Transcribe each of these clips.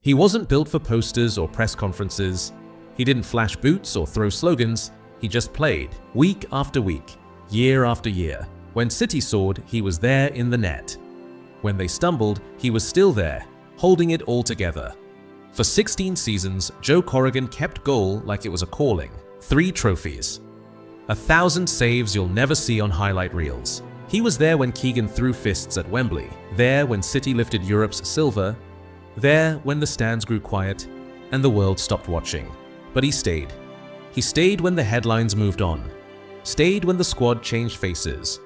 He wasn't built for posters or press conferences. He didn't flash boots or throw slogans. He just played, week after week, year after year. When City soared, he was there in the net. When they stumbled, he was still there, holding it all together. For 16 seasons, Joe Corrigan kept goal like it was a calling. 3 trophies. 1,000 saves you'll never see on highlight reels. He was there when Keegan threw fists at Wembley, there when City lifted Europe's silver, there when the stands grew quiet and the world stopped watching. But he stayed. He stayed when the headlines moved on, stayed when the squad changed faces,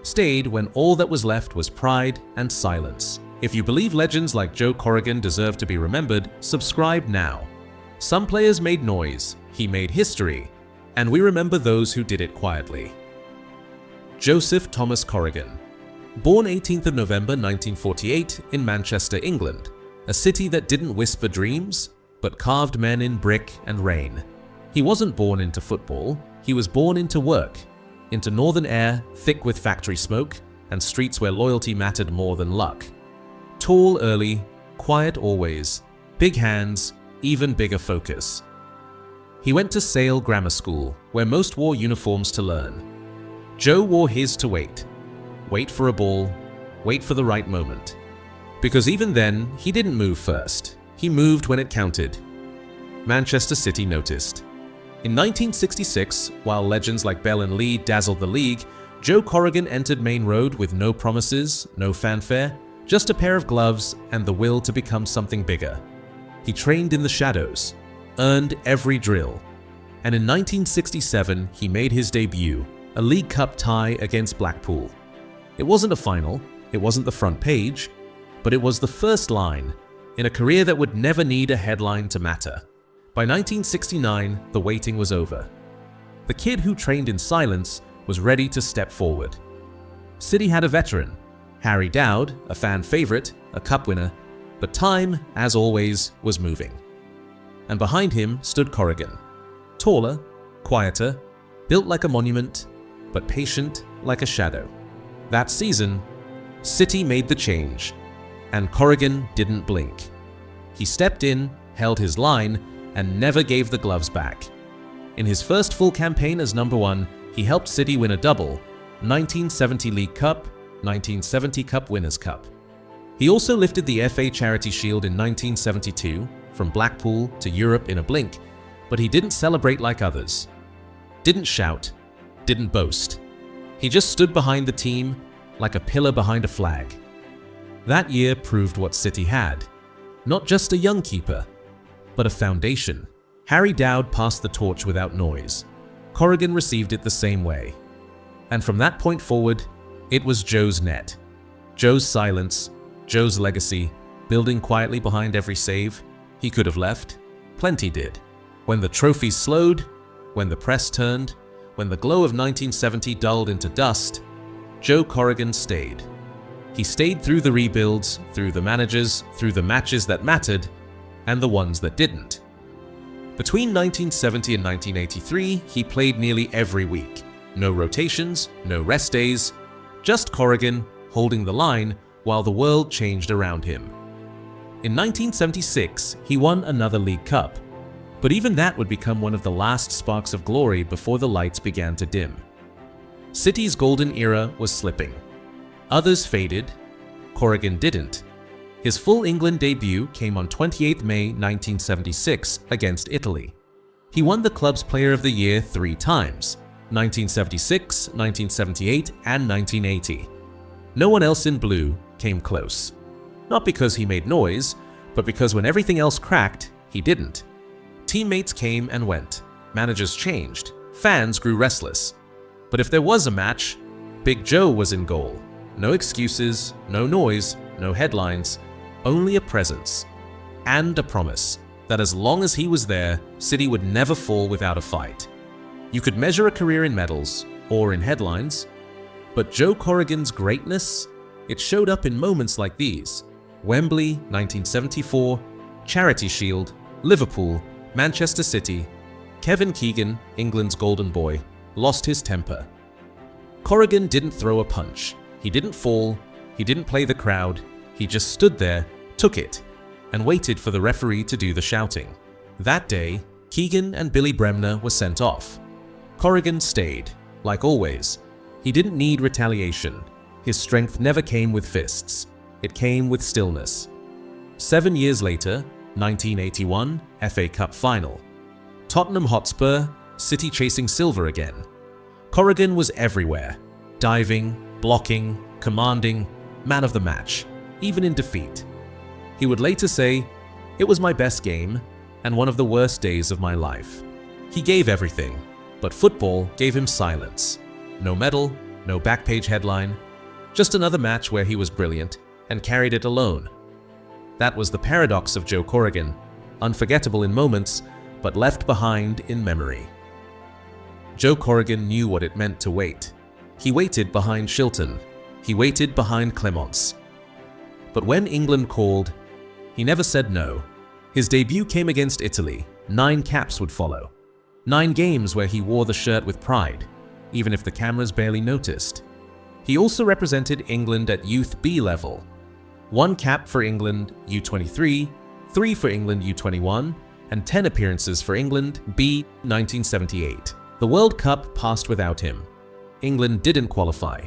stayed when all that was left was pride and silence. If you believe legends like Joe Corrigan deserve to be remembered, subscribe now. Some players made noise, he made history, and we remember those who did it quietly. Joseph Thomas Corrigan. Born 18th of November 1948 in Manchester, England, a city that didn't whisper dreams, but carved men in brick and rain. He wasn't born into football, he was born into work, into northern air thick with factory smoke and streets where loyalty mattered more than luck. Tall early, quiet always, big hands, even bigger focus. He went to Sale Grammar School, where most wore uniforms to learn. Joe wore his to wait. Wait for a ball, wait for the right moment. Because even then, he didn't move first. He moved when it counted. Manchester City noticed. In 1966, while legends like Bell and Lee dazzled the league, Joe Corrigan entered Main Road with no promises, no fanfare, just a pair of gloves and the will to become something bigger. He trained in the shadows, earned every drill, and in 1967 he made his debut, a League Cup tie against Blackpool. It wasn't a final, it wasn't the front page, but it was the first line in a career that would never need a headline to matter. By 1969, the waiting was over. The kid who trained in silence was ready to step forward. City had a veteran, Harry Dowd, a fan favorite, a cup winner, but time, as always, was moving. And behind him stood Corrigan, taller, quieter, built like a monument, but patient like a shadow. That season, City made the change, and Corrigan didn't blink. He stepped in, held his line, and never gave the gloves back. In his first full campaign as number 1, he helped City win a double, 1970 League Cup, 1970 Cup Winners' Cup. He also lifted the FA Charity Shield in 1972, from Blackpool to Europe in a blink, but he didn't celebrate like others. Didn't shout, didn't boast. He just stood behind the team like a pillar behind a flag. That year proved what City had. Not just a young keeper, but a foundation. Harry Dowd passed the torch without noise. Corrigan received it the same way. And from that point forward, it was Joe's net. Joe's silence, Joe's legacy, building quietly behind every save. He could have left. Plenty did. When the trophies slowed, when the press turned, when the glow of 1970 dulled into dust, Joe Corrigan stayed. He stayed through the rebuilds, through the managers, through the matches that mattered, and the ones that didn't. Between 1970 and 1983, he played nearly every week. No rotations, no rest days, just Corrigan holding the line while the world changed around him. In 1976, he won another League Cup, but even that would become one of the last sparks of glory before the lights began to dim. City's golden era was slipping. Others faded. Corrigan didn't. His full England debut came on 28 May 1976 against Italy. He won the club's Player of the Year 3 times, 1976, 1978, and 1980. No one else in blue came close. Not because he made noise, but because when everything else cracked, he didn't. Teammates came and went, managers changed, fans grew restless. But if there was a match, Big Joe was in goal. No excuses, no noise, no headlines, only a presence and a promise that as long as he was there, City would never fall without a fight. You could measure a career in medals or in headlines, but Joe Corrigan's greatness, it showed up in moments like these. Wembley, 1974, Charity Shield, Liverpool, Manchester City. Kevin Keegan, England's golden boy, lost his temper. Corrigan didn't throw a punch. He didn't fall. He didn't play the crowd. He just stood there, took it, and waited for the referee to do the shouting. That day, Keegan and Billy Bremner were sent off. Corrigan stayed. Like always, he didn't need retaliation. His strength never came with fists. It came with stillness. 7 years later, 1981 FA Cup Final. Tottenham Hotspur, City chasing silver again. Corrigan was everywhere. Diving, blocking, commanding, man of the match, even in defeat. He would later say, "It was my best game and one of the worst days of my life." He gave everything, but football gave him silence. No medal, no back-page headline, just another match where he was brilliant and carried it alone. That was the paradox of Joe Corrigan, unforgettable in moments, but left behind in memory. Joe Corrigan knew what it meant to wait. He waited behind Shilton. He waited behind Clemence. But when England called, he never said no. His debut came against Italy. 9 caps would follow. 9 games where he wore the shirt with pride, even if the cameras barely noticed. He also represented England at Youth B level. 1 cap for England U23, 3 for England U21, and 10 appearances for England B 1978. The World Cup passed without him. England didn't qualify.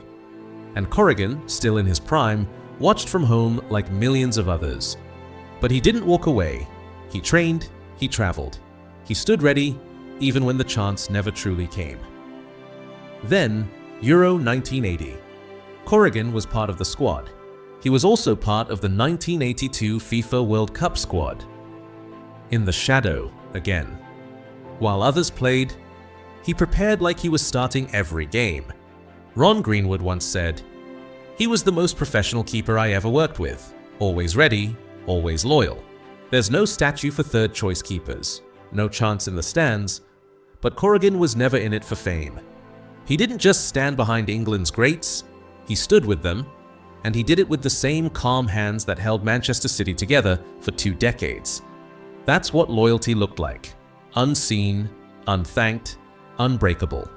And Corrigan, still in his prime, watched from home like millions of others. But he didn't walk away. He trained, he traveled. He stood ready, even when the chance never truly came. Then, Euro 1980. Corrigan was part of the squad. He was also part of the 1982 FIFA World Cup squad. In the shadow again. While others played, he prepared like he was starting every game. Ron Greenwood once said, "He was the most professional keeper I ever worked with. Always ready, always loyal. There's no statue for third-choice keepers, no chance in the stands, but Corrigan was never in it for fame. He didn't just stand behind England's greats, he stood with them, and he did it with the same calm hands that held Manchester City together for 2 decades. That's what loyalty looked like. Unseen, unthanked, unbreakable."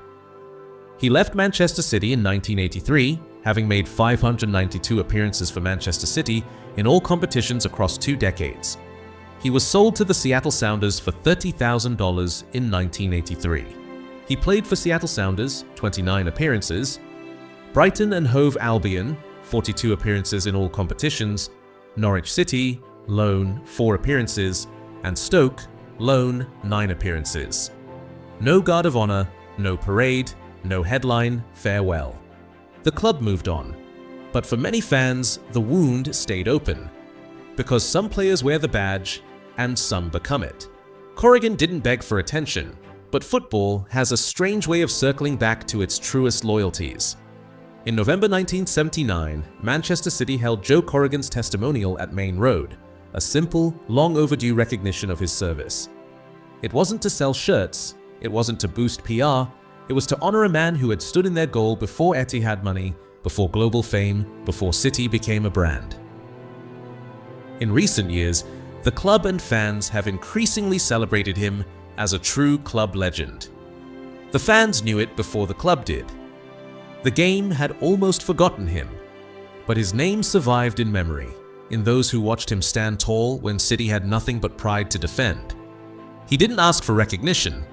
He left Manchester City in 1983, having made 592 appearances for Manchester City in all competitions across 2 decades. He was sold to the Seattle Sounders for $30,000 in 1983. He played for Seattle Sounders, 29 appearances, Brighton and Hove Albion, 42 appearances in all competitions, Norwich City, loan, 4 appearances, and Stoke, loan, 9 appearances. No guard of honor, no parade, no headline, farewell. The club moved on, but for many fans, the wound stayed open, because some players wear the badge and some become it. Corrigan didn't beg for attention, but football has a strange way of circling back to its truest loyalties. In November 1979, Manchester City held Joe Corrigan's testimonial at Main Road, a simple, long overdue recognition of his service. It wasn't to sell shirts, it wasn't to boost PR, it was to honor a man who had stood in their goal before Etihad money, before global fame, before City became a brand. In recent years, the club and fans have increasingly celebrated him as a true club legend. The fans knew it before the club did. The game had almost forgotten him, but his name survived in memory, in those who watched him stand tall when City had nothing but pride to defend. He didn't ask for recognition,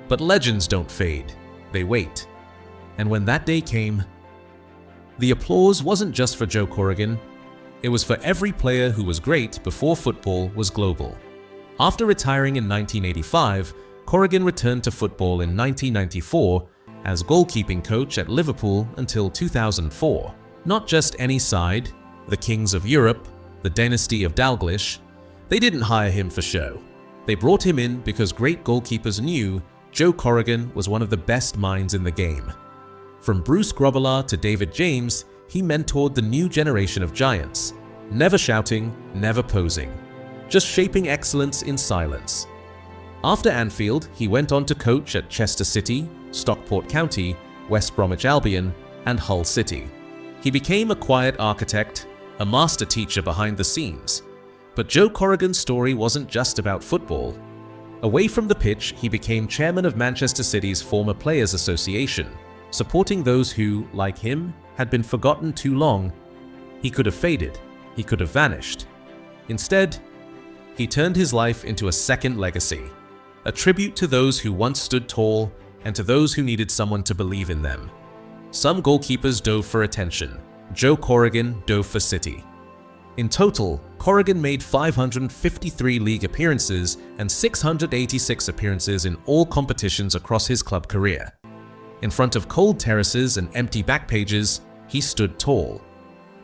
but legends don't fade, they wait. And when that day came, the applause wasn't just for Joe Corrigan, it was for every player who was great before football was global. After retiring in 1985, Corrigan returned to football in 1994 as goalkeeping coach at Liverpool until 2004. Not just any side, the Kings of Europe, the dynasty of Dalglish, they didn't hire him for show. They brought him in because great goalkeepers knew Joe Corrigan was one of the best minds in the game. From Bruce Grobbelaar to David James, he mentored the new generation of giants, never shouting, never posing, just shaping excellence in silence. After Anfield, he went on to coach at Chester City, Stockport County, West Bromwich Albion, and Hull City. He became a quiet architect, a master teacher behind the scenes. But Joe Corrigan's story wasn't just about football. Away from the pitch, he became chairman of Manchester City's Former Players Association, supporting those who, like him, had been forgotten too long. He could have faded, he could have vanished. Instead, He turned his life into a second legacy, a tribute to those who once stood tall and to those who needed someone to believe in them. Some goalkeepers dove for attention. Joe Corrigan dove for City. In total, Corrigan made 553 league appearances and 686 appearances in all competitions across his club career. In front of cold terraces and empty back pages, he stood tall.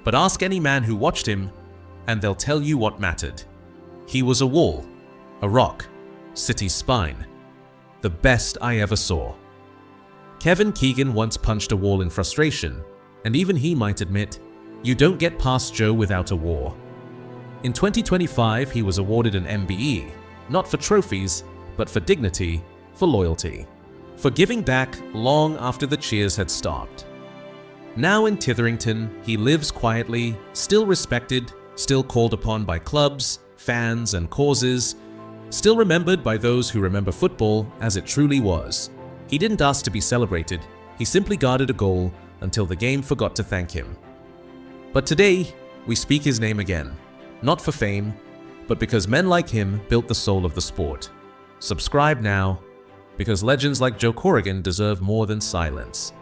But ask any man who watched him, and they'll tell you what mattered. He was a wall, a rock, City's spine. The best I ever saw. Kevin Keegan once punched a wall in frustration, and even he might admit, you don't get past Joe without a war. In 2025, he was awarded an MBE, not for trophies, but for dignity, for loyalty, for giving back long after the cheers had stopped. Now in Titherington, he lives quietly, still respected, still called upon by clubs, fans, and causes, still remembered by those who remember football as it truly was. He didn't ask to be celebrated, he simply guarded a goal until the game forgot to thank him. But today, we speak his name again, not for fame, but because men like him built the soul of the sport. Subscribe now, because legends like Joe Corrigan deserve more than silence.